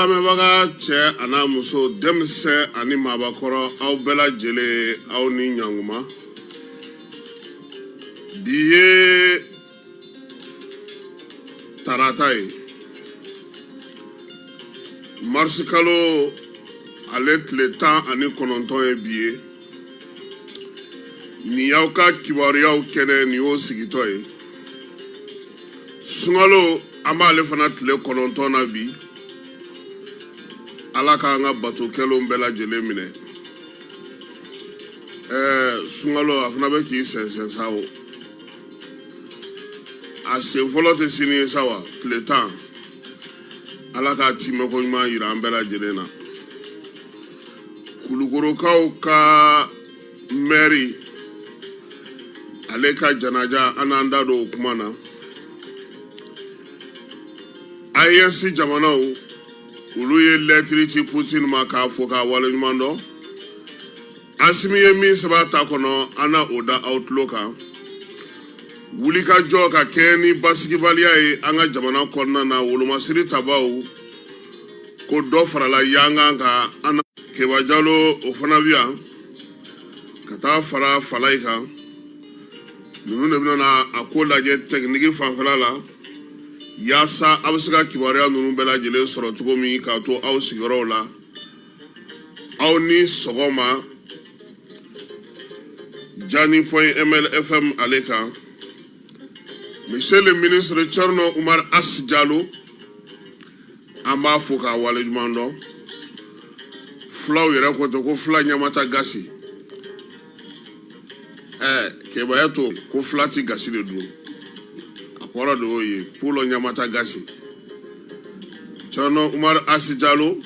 Alamebaga che anamuso demse ani mabakoro au bela jele au ni nyanguma. Biye taratai. Marsikalo alet le temps ani kononton e biye. Ni yauka kiwariyaw kene ni o sigitoy. Sungalo ama ale fana tile kononton na bi. Ala ka nga bato kelo mbela jele mine. Sungalo afuna be ki sensen sawo. Asen folo te sini sawa tile temps. Ala ka time ko nyuma yira mbela jele na. Kulugorokaw ka Mary Aleka janaja ananda do kumana. INC jamanao uluye letri ti Putin maka foka wale nyumando. Asimiye mi sabata kono ana oda outlooka. Wulika joka keni basiki baliyae anga jamana konna na wulumasiri tabau. Ko do farala yanga nga ana kebajalo ofanavia. Kata fara falaika. Nunu nebina na akola je tekniki fanfalala. Yasa absika kibaria nunu bela jele soro tukomi kato au sigarola. Au ni sogoma. Jani.mlfm aleka. Monsieur le ministre Tcherno Umar Asjalo. Amba foka wale jumando. Flau yere koto ko fla nyamata gasi. Kebayato ko flati gasi de dun. Akwara do ye pulo nyamata gasi. Tcherno Umar Asjalo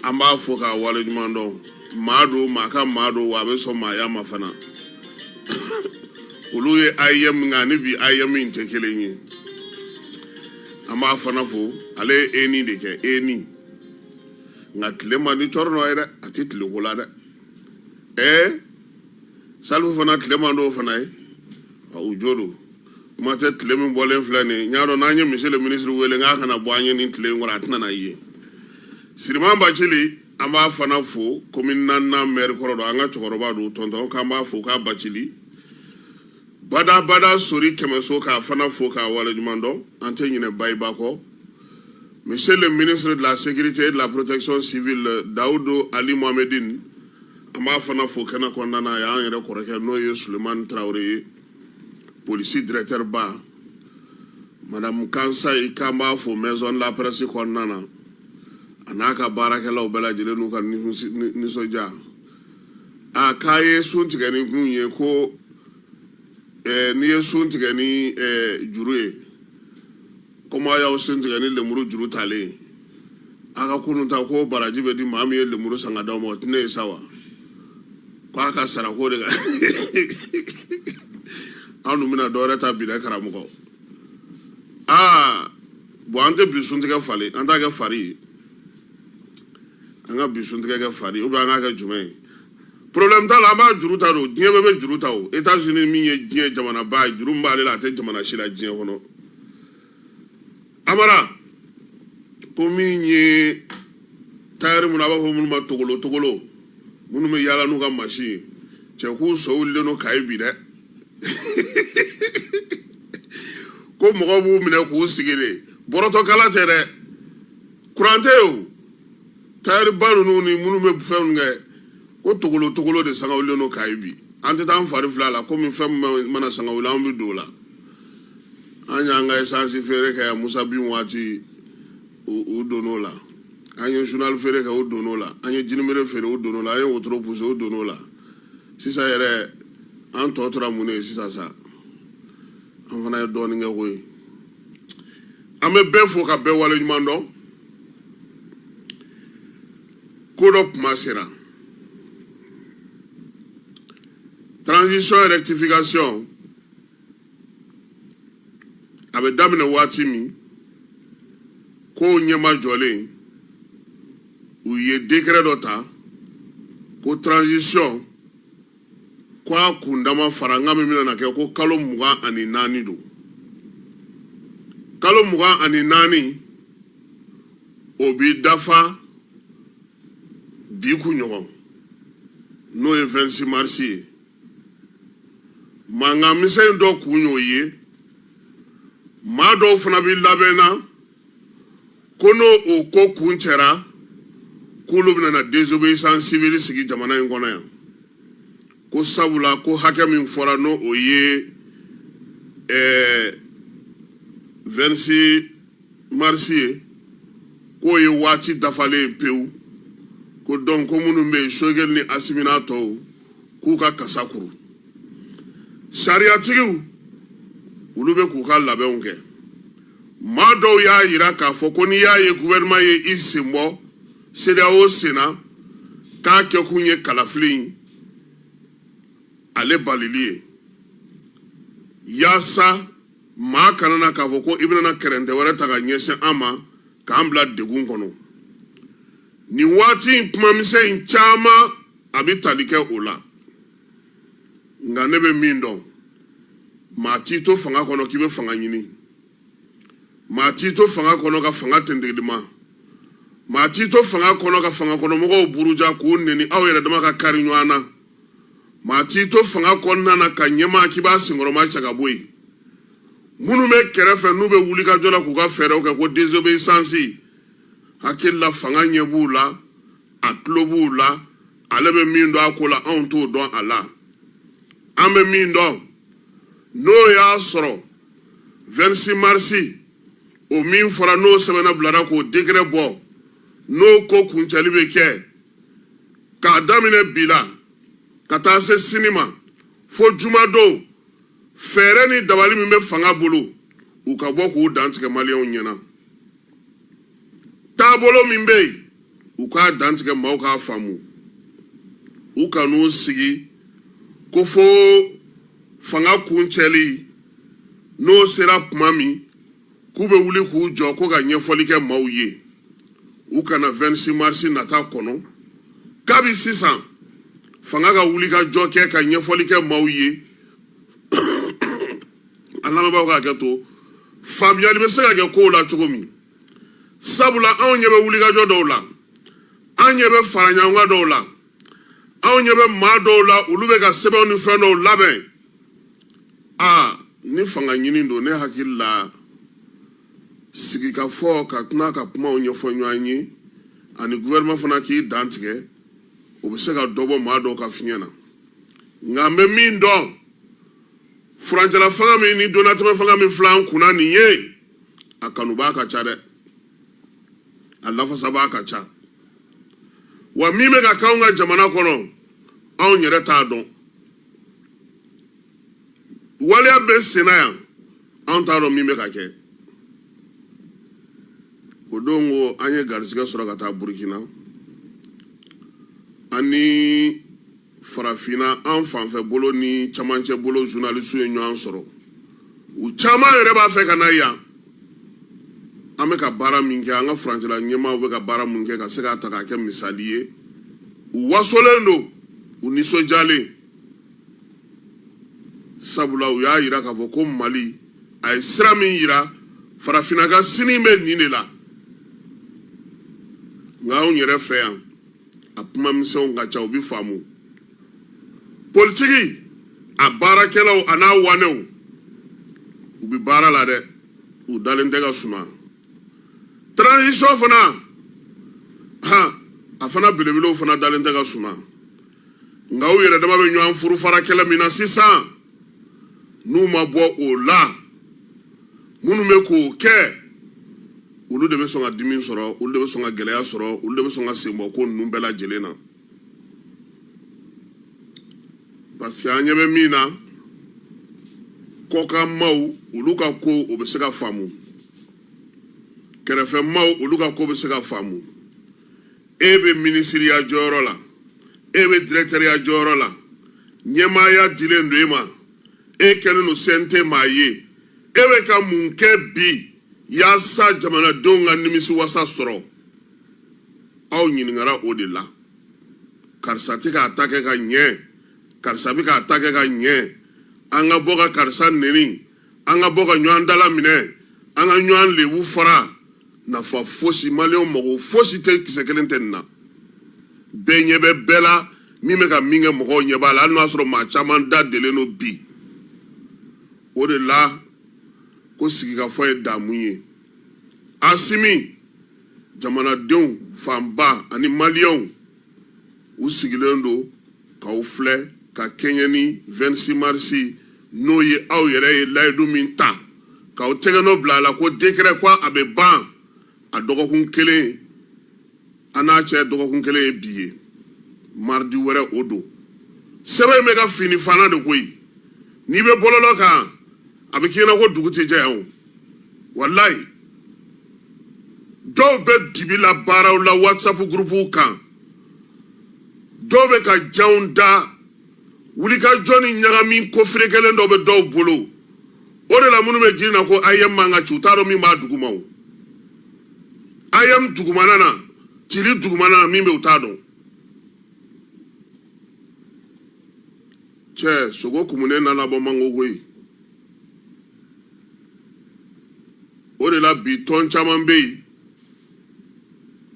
amba foka wale jumando. Mado maka mado wabe so maya mafana. Uluye ayem ngani bi ayem intekelenye. Amba fana fo ale eni deke eni. Ngatlema ni Tcherno ere atit lugolada. Salvo fana tlema ndo fana ujodo. Mate tlema bolen flane. Nyaro nanye monsieur le ministre wele nga kana boanye ni tlema ngora atna na ye. Sirimamba chili amba fana fo komina na mer korodo anga chokoroba do tonton kamba fo ka bachili. Bada sori kemeso ka fana fo ka wala jumando ante nyine baibako. Monsieur le ministre de la Sécurité et de la Protection civile Daoudo Ali Mohamedine ama fana fo kana kondana ya yere koreke noye Suleiman Traoré policier directeur ba madame Kansa ikamba fo maison la presse kondana anaka barakela obela jele nu kan ni soja akaye sunti gani kunye ko ni sunti gani jurue koma ya sunti gani lemuru juru tale aka kununta ko baraji be di mami lemuru sanga dawo tne sawa kwa ka sarako de anu mina dore ta bi da karamuko bo ante bisunti ga fale anta ga fari anga bisunti ga fari o ba anga ga jume problem ta la ma juru ta ro die bebe juru ta o États-Unis mi ye die jamana ba juru mbale la te jamana shila die hono amara ko mi nye tayar munaba ho munuma togolo munu me yala nuka machine che ku so le no kai bi de ko mo bu mine ku sigire boroto kala tere kurante o tayar baru no ni munu me fem nge ko togolo de sanga le no kai bi ante tan fari flala ko mi fem mana sanga wala ambi dola anya nga essence fere ka Musa bin wati o donola anyo journal fere ka o donola anyo jinimere fere o donola anyo otro puso o donola sisa yere an totra mune sisa sa an fana doni nga koy ame be fo ka be wala nyumando kodop masera transition et rectification abe damine watimi ko nyema jole ou y décret d'ota ko transition kwa kundama faranga mimina na ke ko kalo muga ani nani do kalo muga ani nani obi dafa bi kunɲɔgɔn n'o ye 26 mars ye mankan misɛn dɔ kun y'o ye maa dɔw fana bi labɛnna ko n'o o ko kun cɛra k'olu bɛna désobéissance civile sigi jamana in kɔnɔ yan ko sabula ko hakɛ min fɔra n'o o ye 26 mars ye k'o ye waati dafalen pewu ko donc ko minnu bɛ yen Sogɛl ni Asimina tɔw k'u ka kasa kuru sariyatigiw olu bɛ k'u ka labɛnw kɛ maa dɔw y'a yira k'a fɔ ko n'i y'a ye gouvernement ye i sen bɔ CEDEAO sen na k'a kɛ kun ye kalafili in ale balili ye yaasa maa kana na k'a fɔ ko i bɛna kɛrɛntɛ wɛrɛ ta ka ɲɛsin an ma k'an bila degun kɔnɔ nin waati in kumamisɛn in caman a bɛ tali kɛ o la nka ne bɛ min dɔn maa t'i to fanga kɔnɔ k'i bɛ fanga ɲini maa t'i to fanga kɔnɔ ka fanga tɛntɛlima maa t'i to fanga kɔnɔ ka fanga kɔnɔmɔgɔw buruja k'u neni aw yɛrɛ dama ka kari ɲɔgɔn na maa t'i to fanga kɔnɔna na ka ɲɛmaa k'i b'a senkɔrɔma cɛ ka bɔ yen minnu bɛ kɛrɛfɛ n'u bɛ wulikajɔ la k'u ka fɛɛrɛw kɛ ko désobéissance hakili la fanga ɲɛ b'u la a tulo b'u la ale bɛ min dɔn a ko la anw t'o dɔn a la an bɛ min dɔn n'o y'a sɔrɔ 26 mars o min fɔra n'o sɛbɛnna bilara k'o décret bɔ n'o ko kuncɛli bɛ kɛ k'a daminɛ bi la ka taa se sini ma fo jumadon fɛɛrɛ ni dabali min bɛ fanga bolo u ka bɔ k'u dantigɛ maliyɛnw ɲɛna taabolo min bɛ yen u k'a dantigɛ maaw k'a faamu u ka n'u sigi ko fo fanga kuncɛli n'o sera tuma min k'u bɛ wuli k'u jɔ ko ka ɲɛfɔli kɛ maaw ye u kana 26 mars nata kɔnɔ kabi sisan fanga ka wuli ka jɔ kɛ ka ɲɛfɔli kɛ maaw ye a lamɛnbaaw ka hakɛ to faamuyali bɛ se ka kɛ kow la cogo min sabula anw ɲɛ bɛ wulikajɔ dɔw la an ɲɛ bɛ fara ɲɔgɔnkan dɔw la anw ɲɛ bɛ maa dɔw la olu bɛ ka sɛbɛnw ni fɛn dɔw labɛn ni fanga ɲini don ne hakili la sigi ka fɔ ka tɛna ka kumaw ɲɛfɔ ɲɔgɔn ye ani gouvernement fana k'i dan tigɛ o bɛ se ka dɔ bɔ maa dɔw ka fiɲɛ na nka n bɛ min dɔn furancɛla fanga min ni donatɛmɛ fanga min filɛ an kunna nin ye a kanubaa ka ca dɛ a lafasabaa ka ca wa min bɛ ka k'anw ka jamana kɔnɔ anw yɛrɛ t'a dɔn waleya bɛ sen na yan anw t'a dɔn min bɛ ka kɛ o don ko an ye garisɛgɛ sɔrɔ ka taa Burukina ani farafinna an fanfɛ bolo ni camancɛ bolo journaliste ye ɲɔgɔn sɔrɔ u caman yɛrɛ b'a fɛ ka na yan an bɛ ka baara min kɛ an ka furancɛla ɲɛmaaw bɛ ka baara min kɛ ka se k'a ta k'a kɛ misali ye u wasolen don u nisɔndiyalen sabula u y'a yira k'a fɔ ko Mali a ye sira min yira farafinna ka sini bɛ nin de la nka anw yɛrɛ fɛ yan a kuma misɛnw ka ca u bɛ faamu politiki a baarakɛlaw a n'a wanew u bɛ baara la dɛ u dalen tɛ ka suma transition fana a fana belebelew fana dalen tɛ ka suma nka u yɛrɛ dama bɛ ɲɔgɔn furu fara kɛlɛ min na sisan n'u ma bɔ o la minnu bɛ k'o kɛ olu de bɛ sɔn ka dimi sɔrɔ olu de bɛ sɔn ka gɛlɛya sɔrɔ olu de bɛ sɔn ka senbɔ ko ninnu bɛɛ lajɛlen na parce que an ɲɛ bɛ min na kɔkan maaw olu ka ko o bɛ se ka faamu kɛrɛfɛ maaw olu ka ko bɛ se ka faamu e bɛ minisiriya jɔyɔrɔ la e bɛ directeuriya jɔyɔrɔ la ɲɛmaaya dilen don e ma e kɛlen don CNT maa ye e bɛ ka mun kɛ bi yaasa jamanadenw ka nimisiwasa sɔrɔ aw ɲininkara o de la karisa tɛ k'a ta kɛ ka ɲɛ karisa bɛ k'a ta kɛ ka ɲɛ an ka bɔ ka karisa neni an ka bɔ ka ɲɔgɔn dala minɛ an ka ɲɔgɔn lebu fara nafa fosi malien mogo fosi te kise kelen ten na be nyebe bela mi me ka minge mogo nyeba la no asro ma chaman da dele no bi o de la ko sigi ka fo e damunye asimi jamana don famba ani malien u sigilendo ka u fle ka kenyani 26 marsi no ye aw yere ye laydu min ta ka u tegeno bla la ko décret quoi abe ban a dogokun kelen ana che dogokun kelen biye mardi were odo sebe me ka fini fana de koyi ni be bololo kan abe kina ko duguti jayo wallahi do be dibila baraw la WhatsApp groupe kan do be ka jaunda wuli ka joni nyagami ko frekelen do be do bolo o de la munu be girina ko ayem manga chutaro mi ma duguma o ayem dugumana na tiri dugumana mi be utado che sogo kumune na la bomango goyi o de la bi ton chaman be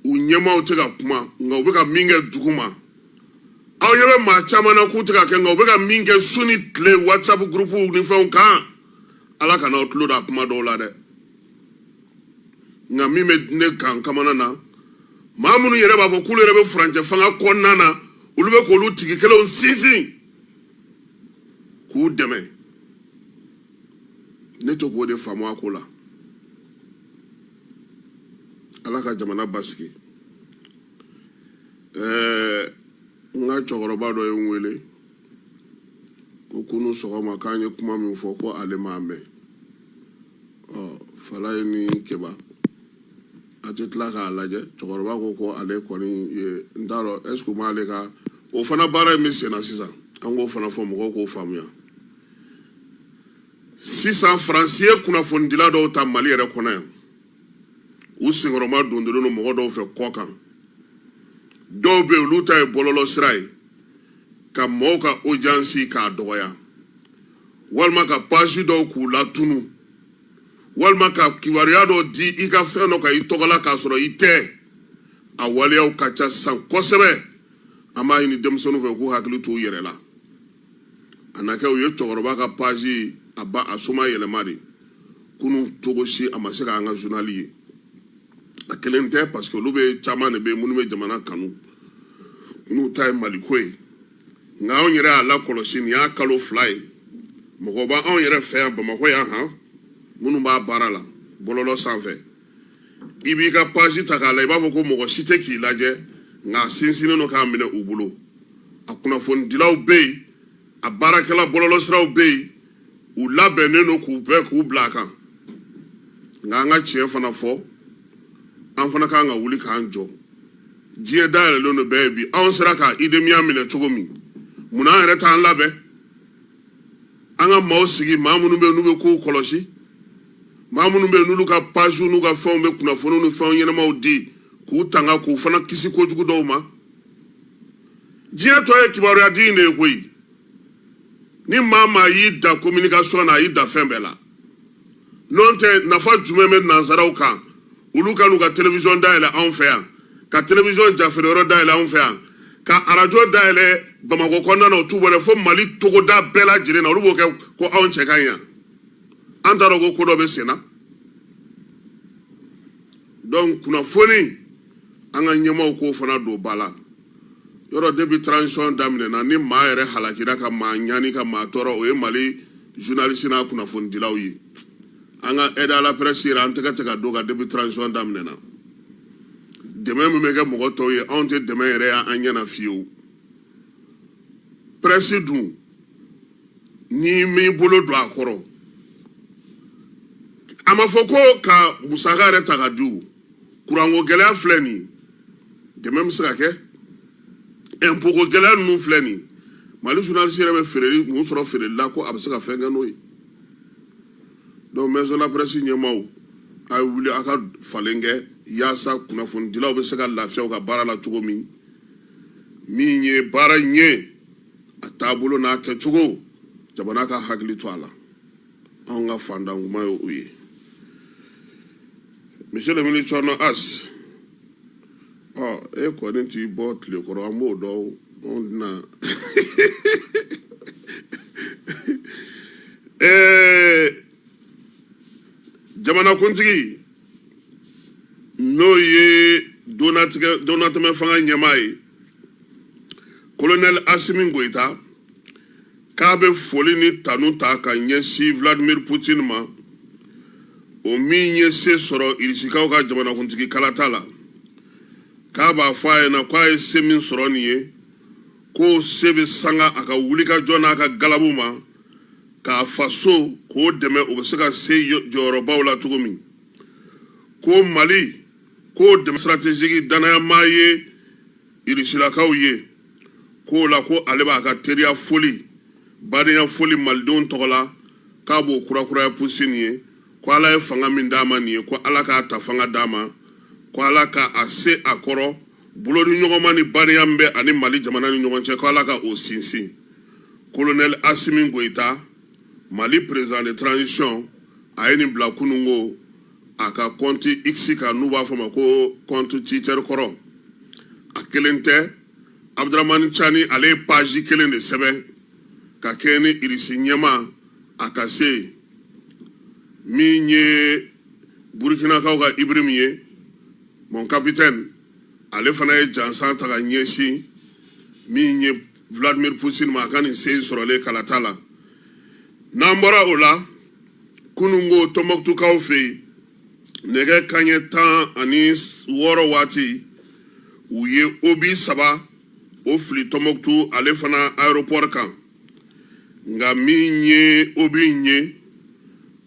u nyema o tega kuma nga be ka minge duguma aw yebe ma chamana ku tega ke nga be ka minge suni tle WhatsApp groupe ni fon kan ala kana upload akuma do la de nga mi me ne kan kamana na mamunu yere ba fo kulu yere be franje fanga konna na ulu be ko lu tigi kele on sisi ku deme ne to ko de famo akola ala ka jamana baski nga chogoroba do enwele ko kunu sogoma kanye kuma mi fo ko ale mame fala ni keba atitla ka laje chogoroba ko ale ko ni ndaro esku male ka o fana bara mi sena sisa ango fana fo mo ko famuya 600 francs kuna fondila do ta mali re kona u singoroma dondolo no mo do fe kokan do be luta e bololo srai ka moka ojansi ka doya walma ka pasu do ku la tunu walma ka kiwariado di ika feno ka itogala ka soro ite awale o kacha san kosebe ama ini demsonu fe ku haklu to yerela anaka o yetogoroba ka paji aba asoma yele mari kunu togoshi amaseka anga journalier akelente parce que lube chama ne be munu me jamana kanu nu tay malikoy nga on yere ala kolosin ya kalo fly mo ba on yere fe ba mako ya ha munu ba barala bololo sanfe ibi ka page takala iba ko mo ko site ki laje nga sinsine no ka mine ubulo akuna fon dilaw be abarakela bololo sraw be u labene no ku be ku blaka nga chie fana fo an fana ka nga wuli ka anjo jie dale lo no baby an sraka idemia mine togomi muna ere tan labe anga mausigi mamunu be nube ko kolosi mamunu be nulu ka paju nu ka fon be kuna fonu nu fon yena maudi ku tanga ku fana kisi ko jugu doma jie to e kibaru adine koyi ni mama yi da communication na yi da fembela nonte nafa jumeme nanzara uka uluka nuka television daile anfea ka television jafero daile anfea ka arajo daile bamako konna no tubole fo mali togo da bela jire na ulubo ke ko on chekanya antaro go kodo be sena donc kuna foni anga nyema ko fona do bala yoro début transition damne na ni ma ere halakira ka ma nyani ka ma toro o e mali journaliste na kuna fon dilaw yi anga aide à la presse renteka teka doga début transition damne na demain me mega mo to ye on te demain ere anya na fiu presse du ni mi bolo do akoro amafoko ka musagare takadu kurango gele afleni demain msaka un peu de galère nous fleni malu journaliste rebe fereli mu soro fereli la ko absaka fenga noy donc maison la presse nyamaw ay wuli aka falenge yasa kuna fon dilaw be saka lafia ka bara la tugo mi nye bara nye atabulo na ke tugo jabana ka hagli to ala on ga fanda nguma yo uyi Monsieur le ministre on as according to bot le koramo do on jamana kuntigi no ye donatme fanga nyamai colonel Assimi Goïta kabe foli ni tanu ta ka nyesi Vladimir Poutine ma o mi nyese soro irisikaw ka jamana kuntigi kalatala kaba faye na kwa semin soro niye ko sebe sanga aka wulika jona aka galabuma ka faso ko deme o se ka se joroba wala tugumi ko Mali ko dem stratégique danaya maye irisilakaw ye ko la ko aleba ka teria foli bariya foli maldon togola ka bo kura ya pusini ko ala e fanga min dama ni ko ala ka ta fanga dama ko ala ka ase akoro bulodi nyogoma ni bariya mbe ani Mali jamana ni nyogonche ko ala ka o sinsi colonel Assimi Goïta Mali président de transition ayeni bla kunungo aka konti xika nuba fama ko kontu Twitter koro akelente Abdraman Chani ale page kelen de sebe ka keni irisi nyama akase minye Burkina Kauga Ibrimiye mon capitaine ale fana e jansan ta nyesi minye Vladimir Poutine makani sey sorole kalatala nambora ola kunungo Tombouctou kaufe nege kanye tan ani woro wati uye obi saba ofli Tombouctou ale fana aéroport kan nga minye obi nye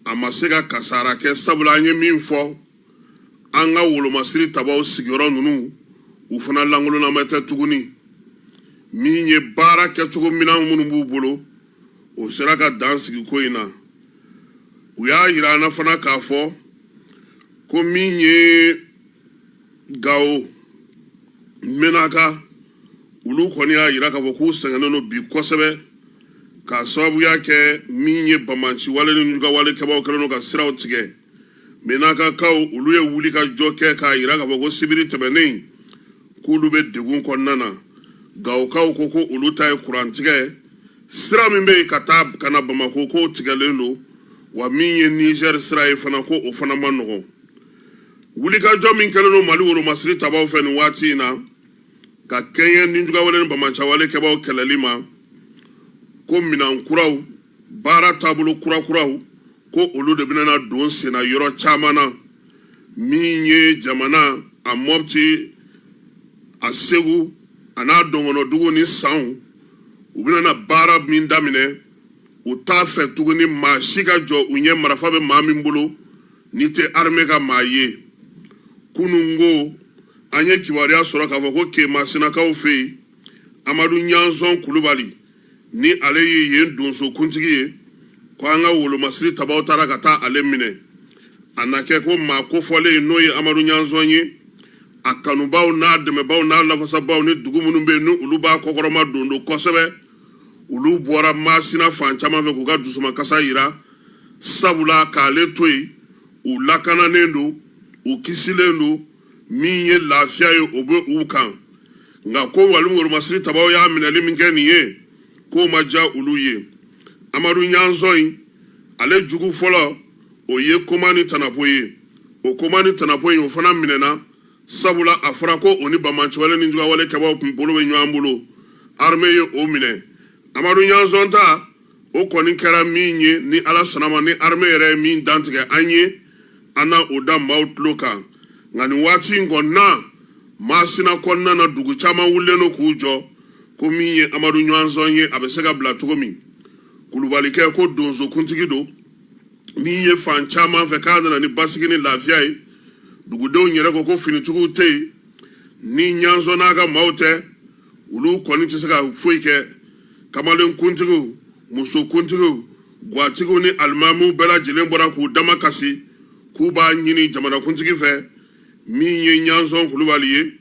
amasega kasara ke sabula nye minfo anga wolomasiri tabaw sigiro nunu ufana langolo na meta tuguni minye bara ke tugu mina munu bolo o sera ka dansigi ko ina uya yira na fana kafo ko minye gao menaka ulu koni ya yira ka ko sangano bi kosebe ka sababu yake minye bamanchi wale ni nyuga wale keba kala no ka siraw tige menaka ka ulu ye wuli ka joke ka yira ka ko sibiri tebene kulu be degun konnana gao ka ko ulu tay kuran tige sira min be katab kana Bamako ko tigalendo wa minye Niger sira e fana ko o fana manogo wuli ka jo min keleno Mali woro masri tabaw fen wati na ka Kenya ninjuga wale bamancha wale keba kelalima ko minan kuraw bara tabulu kuraw ko olu de binana don sena yoro chamana minye jamana a Mopti a Segu ana dongono dugu ni san ubinana bara min damine uta fe tuguni ma shika jo unye marafa be ma min bulu nite arme ka maye kunungo anye kiwaria soro ka fo ko ke masina ka ofe Amadou Nyanzon Kulubali ni ale ye yen donso kuntigi ye ko anga wolo masiri tabaw tara kata ale mine anake ko ma ko fole no ye Amadou Nyanzon ye akanubaw na demebaw na lafasa baw ni dugumunu be nu uluba kokoroma dondo kosebe ulu bora masina fanchama ve ko ga dusuma kasa yira sabula ka le toyi ulakana nendo ukisilendo minye lafia ye obe ukan nga ko walum woro masiri tabaw ya minale mingeni ye ko maja uluye Amadou Nyanzon ale jugu folo o ye komani tanapoye o komani tanapoye o fana minena sabula afra ko oni bamanchi wale ninjuga wale kaba bolo be nyambulo arme ye o mine Amadou Nyanzon ta o koni kera minye ni ala sanama ni arme yere min dantige anye ana oda mautloka ngani wati ngonna masina konna na dugu chama wuleno kujo ko minye Amadou Nyanzon ye abesega bla togomi Kulubali ke ko donzo kuntigi do minye fan chama fe kadana ni basigini lafiai dugu do nyere ko fini tugu te ni Nyanzon naga maute ulu koni tisega foike kamalen kuntigu muso kuntigu gwatigu ni almamu bela jilembora ku damakasi kuba nyini jamana kuntigi fe minye Nyanzon Kulubali ye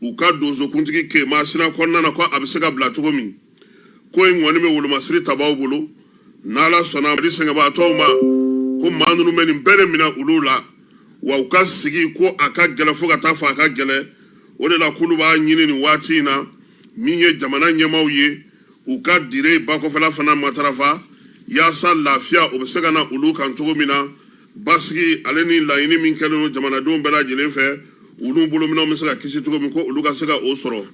uka donzo kuntigi ke masina konna na ko abisega bla togomi ko ngoni me wolo masiri tabaw bolo nala sona madi senga ba tawma ko manunu men bere mina ulula wa u ka sigi ko a ka gɛlɛ fo ka taa fɔ a ka gɛlɛ o de la k'olu b'a ɲini nin waati in na min ye jamana ɲɛmaaw ye u ka dire bakɔfɛla fana matarafa yaasa lafiya o bɛ se ka na olu kan cogo min na basigi ale ni laɲini min kɛlen don jamanadenw bɛɛ lajɛlen fɛ olu bolominɛw bɛ se ka kisi cogo min ko olu ka se ka o sɔrɔ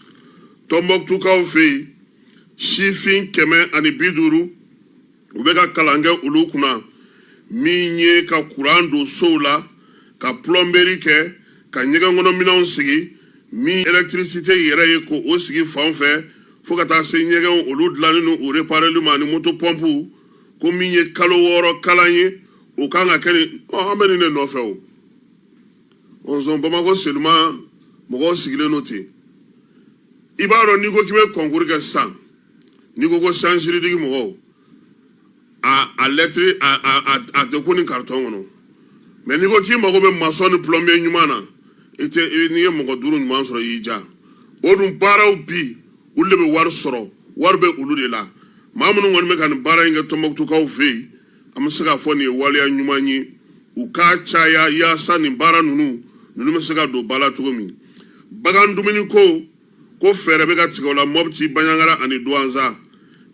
Tɔnbɔkutukaw fɛ yen sifin 150 u bɛ ka kalan kɛ olu kunna min ye ka kuran don sow la ka plomberie kɛ ka ɲɛgɛn kɔnɔ minɛnw sigi min électricité yɛrɛ ye ko o sigi fan fɛ fo ka taa se ɲɛgɛnw olu dilanni ni o répareli ma ni moto pompe ko min ye kalo 6 kalan ye o kan ka kɛ ni an bɛ nin de nɔfɛ o ɔnzɔn Bamako selima mɔgɔw sigilen no ten i b'a dɔn n'i ko k'i bɛ concours kɛ sisan n'i ko science juridique mɔgɔw a lettre a tɛ ko ni carton kɔnɔ mais n'i ko k'i mago bɛ maçon ni plombier ɲuman na n'i ye mɔgɔ 5 ɲuman sɔrɔ i y'i ja o dun baaraw bi olu de bɛ wari sɔrɔ wari bɛ olu de la maa minnu kɔni bɛ ka nin baara in kɛ Tɔnbɔkutukaw fɛ yen an bɛ se k'a fɔ nin ye waleya ɲuman ye u k'a caya yaasa nin baara ninnu bɛ se ka don ba la cogo min bagan dumuni ko fɛɛrɛ bɛ ka tigɛ o la Mɔpti Baɲaŋara ani Douentza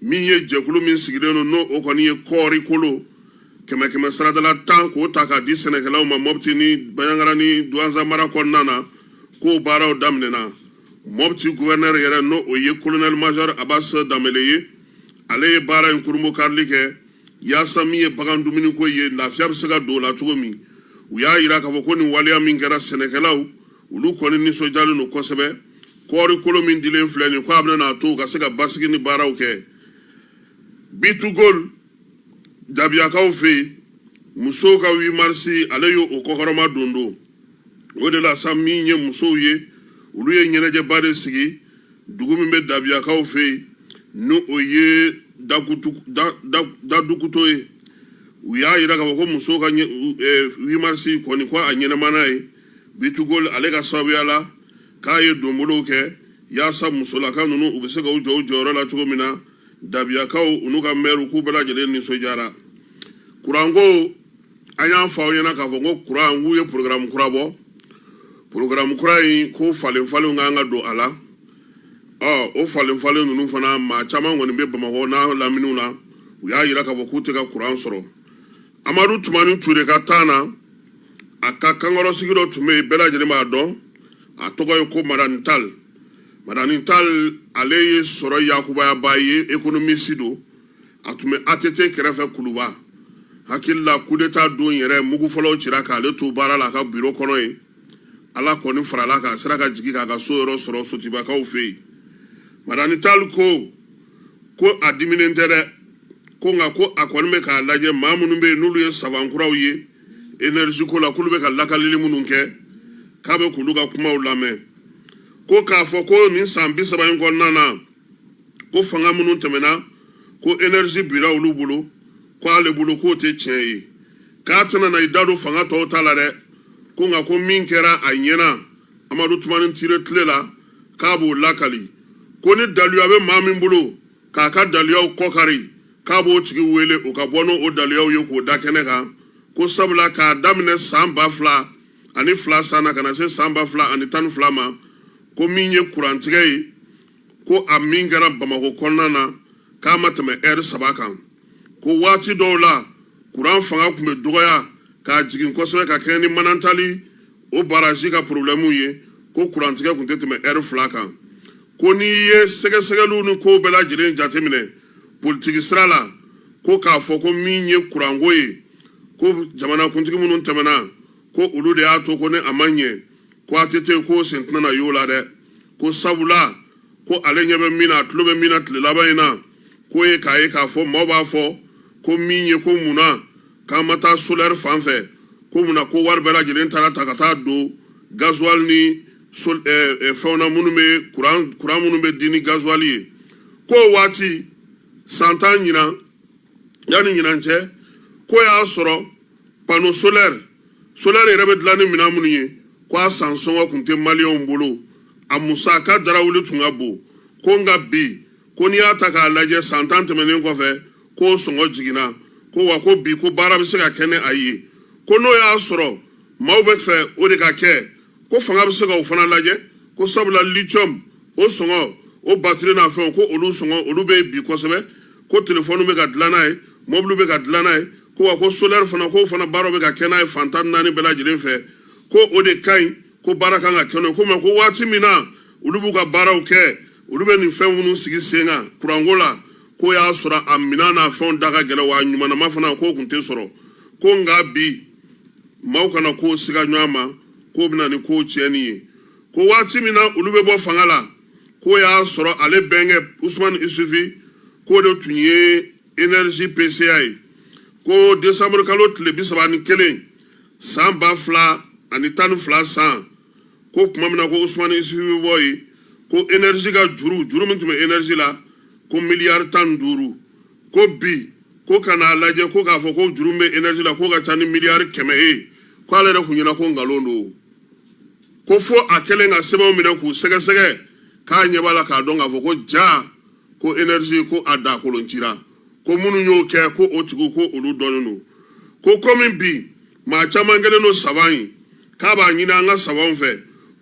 min ye jɛkulu min sigilen don n'o kɔni ye kɔɔri kolo 100 saradala 10 k'o ta k'a di sɛnɛkɛlaw ma Mɔpti ni Baɲaŋara ni Douentza mara kɔnɔna na k'o baaraw daminɛna Mɔpti gouverneur yɛrɛ n'o o ye colonel major Abbas Danbɛlɛ ye ale ye baara in kurumbo karili kɛ yaasa min ye bagan dumuni ko ye lafiya bɛ se ka don o la cogo min u y'a yira k'a fɔ ko nin waleya min kɛra sɛnɛkɛlaw olu kɔni nisɔndiyalen don kosɛbɛ kɔɔri kolo min dilen filɛ nin ko a bɛna n'a to u ka se ka basigi ni baaraw kɛ Bitugol Dabiyakaw fɛ yen musow ka 8 mars ale ye o kɔkɔrɔma don o de la sa min ye musow ye olu ye ɲɛnajɛba de sigi dugu min bɛ Dabiyakaw fɛ yen ni o ye Dadukuto ye u y'a yira k'a fɔ ko musow ka 8 mars kɔni ko a ɲɛnamana ye Bitugol ale ka sababuya la k'a ye donbolow kɛ yaasa musolaka ninnu u bɛ se ka u jɔ u jɔyɔrɔ la cogo min na Dabiyakaw u n'u ka maire k'u bɛɛ lajɛlen nisɔndiyara kuranko an y'a fɔ aw ɲɛna k'a fɔ ko kuran k'u ye programme kura bɔ programme kura in ko falenfalenw kan ka don a la o falenfalen ninnu fana maa caman kɔni bɛ Bamakɔ n'a laminiw na u y'a yira k'a fɔ k'u tɛ ka kuran sɔrɔ Amadu Tumani Ture ka temps na a ka kankɔrɔsigi dɔ tun bɛ yen bɛɛ lajɛlen b'a dɔn a tɔgɔ ye ko Madani Tall Madani Tall ale ye sɔrɔ yakubayaba ye économiste don a tun bɛ ATT kɛrɛfɛ Kuluba hakili la coup d'état don yɛrɛ mugu fɔlɔw cira k'ale to baara la a ka bureau kɔnɔ yen ala kɔni farala k'a sera ka jigin k'a ka so yɔrɔ sɔrɔ Sotibakaw fɛ yen Madani Tall ko a diminen tɛ dɛ ko nka ko a kɔni bɛ k'a lajɛ maa minnu bɛ yen n'olu ye sabankuraw ye énergie ko la k'olu bɛ ka lakalili minnu kɛ k'a bɛ k'olu ka kumaw lamɛn ko k'a fɔ ko nin san 30 in kɔnɔna na ko fanga minnu tɛmɛna ko énergie bira olu bolo ko ale bolo k'o tɛ tiɲɛ ye k'a tɛna na i da don fanga tɔw ta la dɛ ko nka ko min kɛra a ɲɛna Amadu Tumani Ture tile la k'a b'o lakali ko ni daliya bɛ maa min bolo k'a ka daliyaw kɔkari k'a b'o tigi wele o ka bɔ n'o daliyaw ye k'o da kɛnɛ kan ko sabula k'a daminɛ san 2002 sanna ka na se san 2012 ma ko min ye kurantigɛ ye ko a min kɛra Bamakɔ kɔnɔna na k'a ma tɛmɛ heure 3 kan ko waati dɔw la kuran fanga tun bɛ dɔgɔya k'a jigin kosɛbɛ ka kɛɲɛ ni manantali o baraji ka problème ye ko kurantigɛ tun tɛ tɛmɛ heure 2 kan ko n'i ye sɛgɛsɛgɛliw ni kow bɛɛ lajɛlen jateminɛ politiki sira la ko k'a fɔ ko min ye kuranko ye ko jamanakuntigi minnu tɛmɛna ko olu de y'a to ko ne a ma ɲɛ ko ATT ko sen tɛna na y'o la dɛ ko sabula ko ale ɲɛ bɛ min na a tulo bɛ min na tile laban in na ko ye k'a ye k'a fɔ maaw b'a fɔ ko min ye ko munna k'an ma taa solaire fan fɛ ko munna ko wari bɛɛ lajɛlen taara ta ka taa don gasoil ni fɛnw na minnu bɛ kuran minnu bɛ di ni gasoil ye ko waati san 10 ɲinan yanni ɲinan cɛ ko y'a sɔrɔ panneau solaire yɛrɛ bɛ dilan ni minɛn minnu ye ko a san sɔngɔ tun tɛ maliyɛnw bolo a musaka darawuli tun ka bon ko nka bi ko n'i y'a ta k'a lajɛ san 10 tɛmɛnen kɔfɛ ko sɔngɔ jiginna ko wa ko bi ko baara bɛ se ka kɛ ni a ye ko n'o y'a sɔrɔ maaw bɛ fɛ o de ka kɛ ko fanga bɛ se ka o fana lajɛ ko sabula lithium o sɔngɔ o batterie n'a fɛnw ko olu sɔngɔ olu bɛ bi kosɛbɛ ko téléphone bɛ ka dilan n'a ye mobile bɛ ka dilan n'a ye ko wa ko solaire fana ko fana baaraw bɛ ka kɛ n'a ye fan 14 bɛɛ lajɛlen fɛ ko o de ka ɲi ko baara kan ka kɛ n'o ye ko mɛ ko waati min na olu b'u ka baaraw kɛ olu bɛ nin fɛn minnu sigi sen kan kuranko la ko y'a sɔrɔ a minɛn n'a fɛnw da ka gɛlɛn wa ɲumanama fana k'o tun tɛ sɔrɔ ko nka bi maaw kana ko siga ɲɔgɔn ma k'o bɛna ni ko tiɲɛni ye ko waati min na olu bɛ bɔ fanga la ko y'a sɔrɔ ale bɛnkɛ Usmane Isufi k'o de tun ye énergie PCA ye ko décembre kalo tile 31 san 2012 san ko kuma min na ko Usmane Isufi bɛ bɔ yen ko énergie ka juru min tun bɛ énergie la ko miliyari 15 ko bi ko kana lajɛ ko k'a fɔ ko juru bɛ énergie la ko ka ca ni miliyari 100 ye ko ale yɛrɛ kun ɲɛna ko nkalon don ko fo a kɛlen ka sɛbɛnw minɛ k'u sɛgɛsɛgɛ k'a ɲɛ b'a la k'a dɔn k'a fɔ ko ja ko énergie ko a da koloncira ko minnu y'o kɛ ko o tigiw ko olu dɔnnen don ko komi bi maa caman kɛlen don saban ye k'a b'a ɲini an ka sabanw fɛ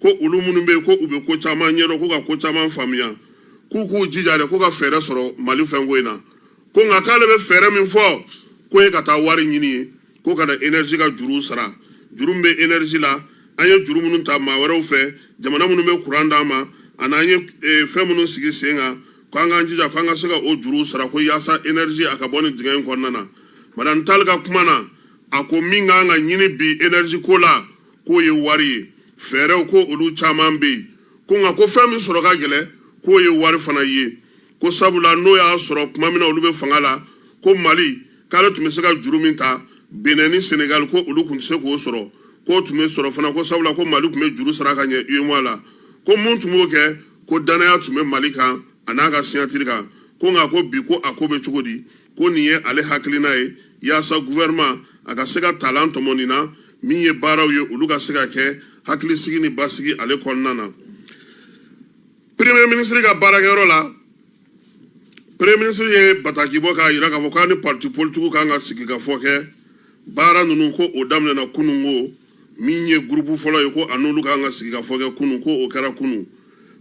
ko olu minnu bɛ yen ko u bɛ ko caman ɲɛdɔn ko ka ko caman faamuya k'u jija dɛ ko ka fɛɛrɛ sɔrɔ Mali fɛnko in na ko nka k'ale bɛ fɛɛrɛ min fɔ ko ye ka taa wari ɲini ye ko ka na énergie ka juru sara juru min bɛ énergie la an ye juru minnu ta maa wɛrɛw fɛ jamana minnu bɛ courant d'an ma ani an ye fɛn minnu sigi sen kan k'an k'an jija k'an ka se ka o juru sara ko yaasa énergie a ka bɔ nin dingɛ in kɔnɔna na madame Tall ka kuma na a ko min kan ka ɲini bi énergie ko la k'o ye wari ye fɛɛrɛw ko olu caman bɛ yen ko nka ko fɛn min sɔrɔ ka gɛlɛn k'o ye wari fana ye ko sabula n'o y'a sɔrɔ kuma min na olu bɛ fanga la ko Mali k'ale tun bɛ se ka juru min ta Benin ni Sénégal ko olu tun tɛ se k'o sɔrɔ k'o tun bɛ sɔrɔ fana ko sabula ko Mali tun bɛ juru sara ka ɲɛ UEMOA la ko mun tun b'o kɛ ko danaya tun bɛ Mali kan a n'a ka signature kan ko nka ko bi ko a ko bɛ cogo di ko nin ye ale hakilina ye yaasa gouvernement a ka se ka talan tɔmɔ nin na min ye baaraw ye olu ka se ka kɛ hakilisigi ni basigi ale kɔnɔna na premier ministre ka baarakɛyɔrɔ la premier ministre ye bataki bɔ k'a jira k'a fɔ k'a ni parti politique kan ka sigi ka fɔ kɛ baara ninnu ko o daminɛna kunun ko min ye groupe fɔlɔ ye ko a n'olu kan ka sigi ka fɔ kɛ kunun ko o kɛra kunun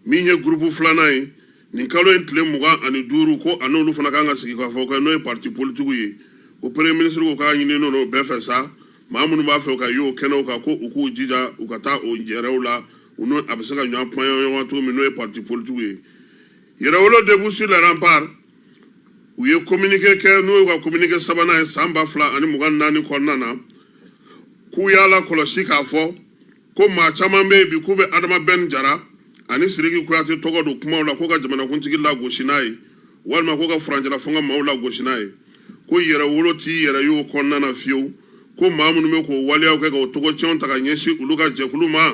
min ye groupe filanan ye nin kalo in tile 25 ko a n'olu fana kan ka sigi ka fɔ kɛ n'o ye parti politique ye o premier ministre ko k'a ɲini n'o bɛɛ fɛ sa maa minnu b'a fɛ u ka ye o kɛnɛw kan ko u k'u jija u ka taa o yɛrɛw la u n'o a bɛ se ka ɲɔgɔn kuma ɲɔgɔn cogo min n'o ye parti politique ye yɛrɛwolo debout sur les remparts u ye communiqué kɛ n'o ye ka communiqué sabanan ye san 2024 kɔnɔna na k'u y'a la kɔlɔsi k'a fɔ ko maa caman bɛ yen bi k'u bɛ Adama Ben Jara ani Sidiki Kuyate tɔgɔ don kumaw la ko ka jamanakuntigi lagosi n'a ye walima ko ka furancɛla fanga maaw lagosi n'a ye ko yɛrɛwolo t'i yɛrɛ ye o kɔnɔna na fiyewu ko maa minnu bɛ k'o waleyaw kɛ k'o tɔgɔcɛnw ta ka ɲɛsin olu ka jɛkulu ma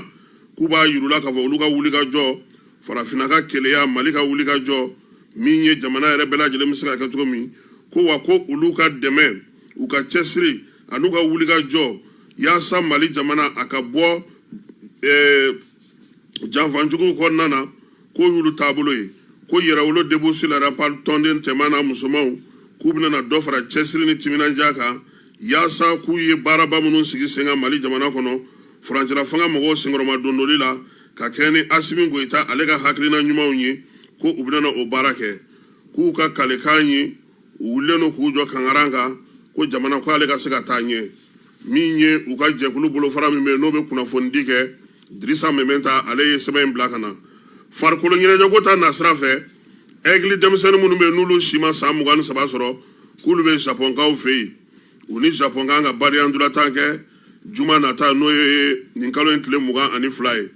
k'u b'a yir'ula k'a fɔ olu ka wuli ka jɔ farafinna ka keleya Mali ka wuli ka jɔ min ye jamana yɛrɛ bɛɛ lajɛlen bɛ se ka kɛ cogo min ko wa ko olu ka dɛmɛ u ka cɛsiri an'u ka wuli ka jɔ yaasa Mali jamana a ka bɔ janfanjuguw kɔnɔna na ko y'olu taabolo ye ko yɛrɛwolo debout sur les remparts tɔnden cɛman n'a musomanw k'u bɛna na dɔ fara cɛsiri ni timinandiya kan yaasa k'u ye baaraba minnu sigi sen kan Mali jamana kɔnɔ furancɛla fanga mɔgɔw senkɔrɔma dondoli la ka kɛ ni Asimi Goyita ale ka hakilina ɲumanw ye ko u bɛna o baara kɛ k'u ka kalekan ye u wulilen don k'u jɔ kangaran kan ko jamana ko ale ka se ka taa ɲɛ min ye u ka jɛkulu bolofara min bɛ yen n'o bɛ kunnafonidi kɛ Dirisa Mementa ale ye sɛbɛn in bila ka na farikolo ɲɛnajɛ ko ta nasira fɛ Aigle denmisɛnnin minnu bɛ yen n'olu si ma san 23 sɔrɔ k'olu bɛ Japonkaw fɛ yen u ni Japon kan ka bariyandulatan kɛ juma nata n'o ye nin kalo in tile 22 ye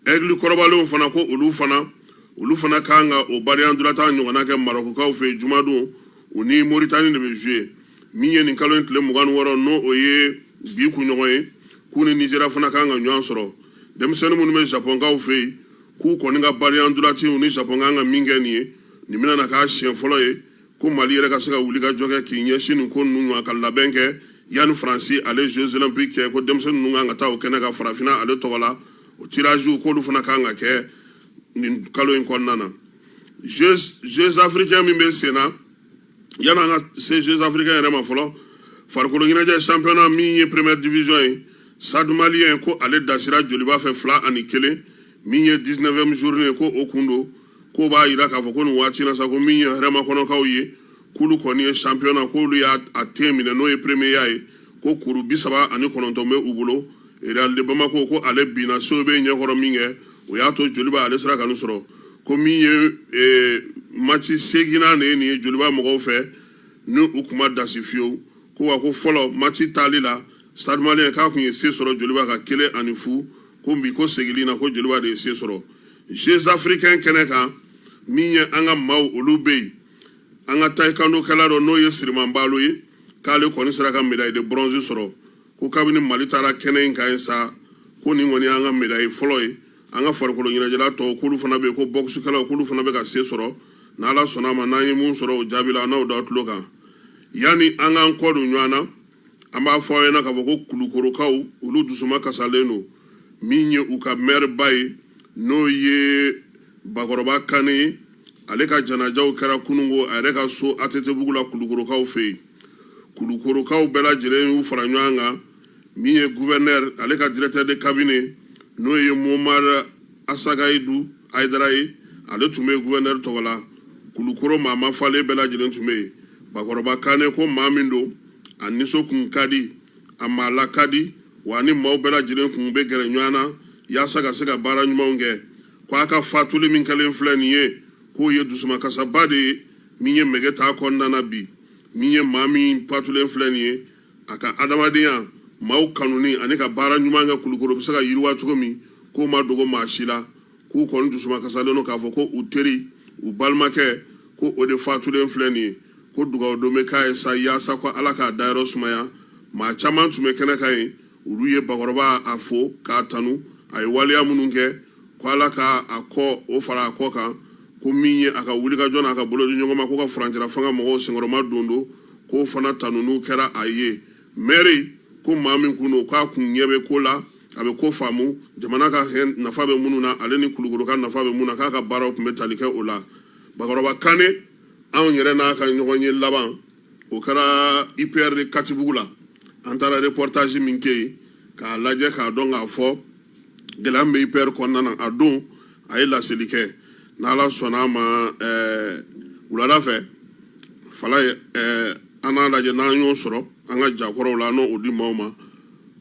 Aigle kɔrɔbalenw fana ko olu fana kan ka o bariyandulatan ɲɔgɔnna kɛ Marokokaw fɛ yen juma don u ni Mauritanie de bɛ jouer min ye nin kalo in tile 26 n'o o ye bi kunɲɔgɔn ye k'u ni Nigeria fana kan ka ɲɔgɔn sɔrɔ denmisɛnnin minnu bɛ Japonkaw fɛ yen k'u kɔni ka bariyandulati u ni Japon kan ka min kɛ nin ye nin bɛna na k'a siɲɛ fɔlɔ ye ko Mali yɛrɛ ka se ka wuli ka jɔ kɛ k'i ɲɛsin nin ko ninnu ma ka labɛn kɛ yanni Faransi ale Jeux olympiques kɛ ko denmisɛnnin ninnu kan ka taa o kɛnɛ ka farafinna ale tɔgɔ la o tirage k'olu fana kan ka kɛ nin kalo in kɔnɔna na Jeux africains min bɛ sen na yanni an ka se Jeux africains yɛrɛ ma fɔlɔ farikolo ɲɛnajɛ championnat min ye première division ye Stade Malien ko ale dasira joliba fɛ 2-1 min ye 19e journée ko o kundo ko b'a yira k'a fɔ ko nin waati na sa ko min ye hɛrɛma kɔnɔkaw ye k'olu kɔni ye championnat k'olu y'a ten minɛ n'o ye premier ye ko kuru 39 bɛ u bolo Real de Bamako ko ale bina so bɛ ɲɛkɔrɔ min kɛ o y'a to joliba ale sera ka nin sɔrɔ ko min ye match seginna de ye nin ye joliba mɔgɔw fɛ ni u kuma dasi fiyewu ko wa ko fɔlɔ match taali la Stade Malien k'a kun ye se sɔrɔ joliba ka 1-0 ko bi ko segili na ko joliba de ye se sɔrɔ Jeux africains kɛnɛ kan min ye an ka maaw olu bɛ yen an ka taekwondo kɛla dɔ n'o ye Siriman Balo ye k'ale kɔni sera ka médaille de bronze sɔrɔ ko kabini Mali taara kɛnɛ in kan yen sa ko nin kɔni y'an ka médaille fɔlɔ ye an ka farikolo ɲɛnajɛla tɔw k'olu fana bɛ yen ko boxekɛlaw k'olu fana bɛ ka se sɔrɔ n'Ala sɔnna a ma n'an ye mun sɔrɔ o jaabi la n'aw da tulo kan yanni an k'an kɔ don ɲɔgɔn na an b'a fɔ aw ɲɛna k'a fɔ ko kulukorokaw olu dusuma kasalen don min ye u ka maire ba ye n'o ye Bakɔrɔba Kane ye ale ka janajaw kɛra kunungo a yɛrɛ ka so ATT-bugu la kulukorokaw fɛ yen kulukorokaw bɛɛ lajɛlen y'u fara ɲɔgɔn kan min ye gouverneur ale ka directeur de cabinet n'o ye Momar Asagaidu Aidara ye ale tun bɛ gouverneur tɔgɔ la kulukoro maa falen bɛɛ lajɛlen tun bɛ yen Bakɔrɔba Kane ko maa min don a nisɔn kun ka di a maa la ka di wa ni maaw bɛɛ lajɛlen kun bɛ gɛrɛ ɲɔgɔn na yaasa ka se ka baara ɲumanw kɛ ko a ka fatuli min kɛlen filɛ nin ye k'o ye dusumakasaba de ye min ye mɛgɛ t'a kɔnɔna na bi min ye maa min fatulen filɛ nin ye a ka adamadenya maaw kanuni ani ka baara ɲuman kɛ kulukoro bɛ se ka yiriwa cogo min k'o ma dogo maa si la k'u kɔni dusumakasalen don k'a fɔ ko u teri u balimakɛ ko o de fatulen filɛ nin ye ko dugawu don bɛ k'a ye sa yaasa ko Ala k'a dayɔrɔ sumaya maa caman tun bɛ kɛnɛ kan yen olu ye Bakɔrɔba a fo k'a tanu a ye waleya minnu kɛ ko Ala ka a kɔ o fara a kɔ kan ko min ye a ka wulikajɔ n'a ka bolo di ɲɔgɔn ma ko ka furancɛla fanga mɔgɔw senkɔrɔma don k'o fana tanunu kɛra a ye maire ko maa min kun don k'a kun ɲɛ bɛ ko la a bɛ ko faamu jamana ka nafa bɛ minnu na ale ni kulukoro ka nafa bɛ minnu na k'a ka baaraw tun bɛ tali kɛ o la Bakɔrɔba Kane anw yɛrɛ n'a ka ɲɔgɔn ye laban o kɛra IPR de Katibugu la an taara reportage min kɛ yen k'a lajɛ k'a dɔn k'a fɔ gɛlɛya min bɛ IPR kɔnɔna na a don a ye laseli kɛ n'Ala sɔnna a ma wulada fɛ fala an n'a lajɛ n'an y'o sɔrɔ an ka jakɔrɔw la n'o di maaw ma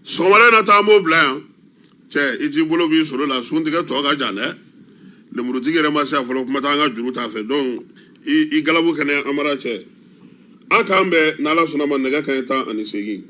sɔgɔmada in na taa an b'o bila yan cɛ i t'i bolo b'i sɔrɔ la suntigɛ tɔ ka jan dɛ lemurutigi yɛrɛ ma se a fɔlɔ kuma t'an ka juru t'a fɛ donc i galabu kɛnɛ Amara cɛ an k'an bɛn n'Ala sɔnna a ma nɛgɛ kanɲɛ 18.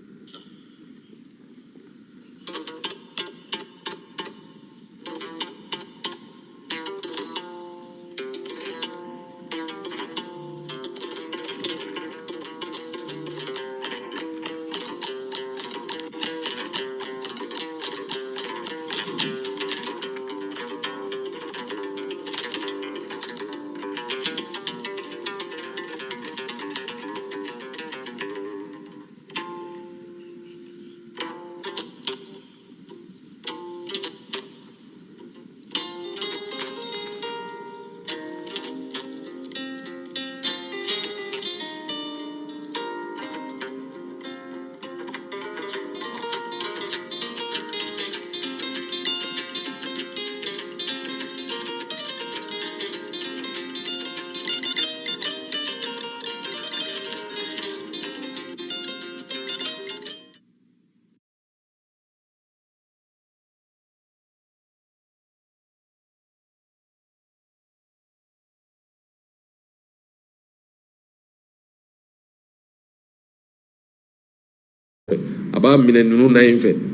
A b'a minɛ ninnu na in fɛ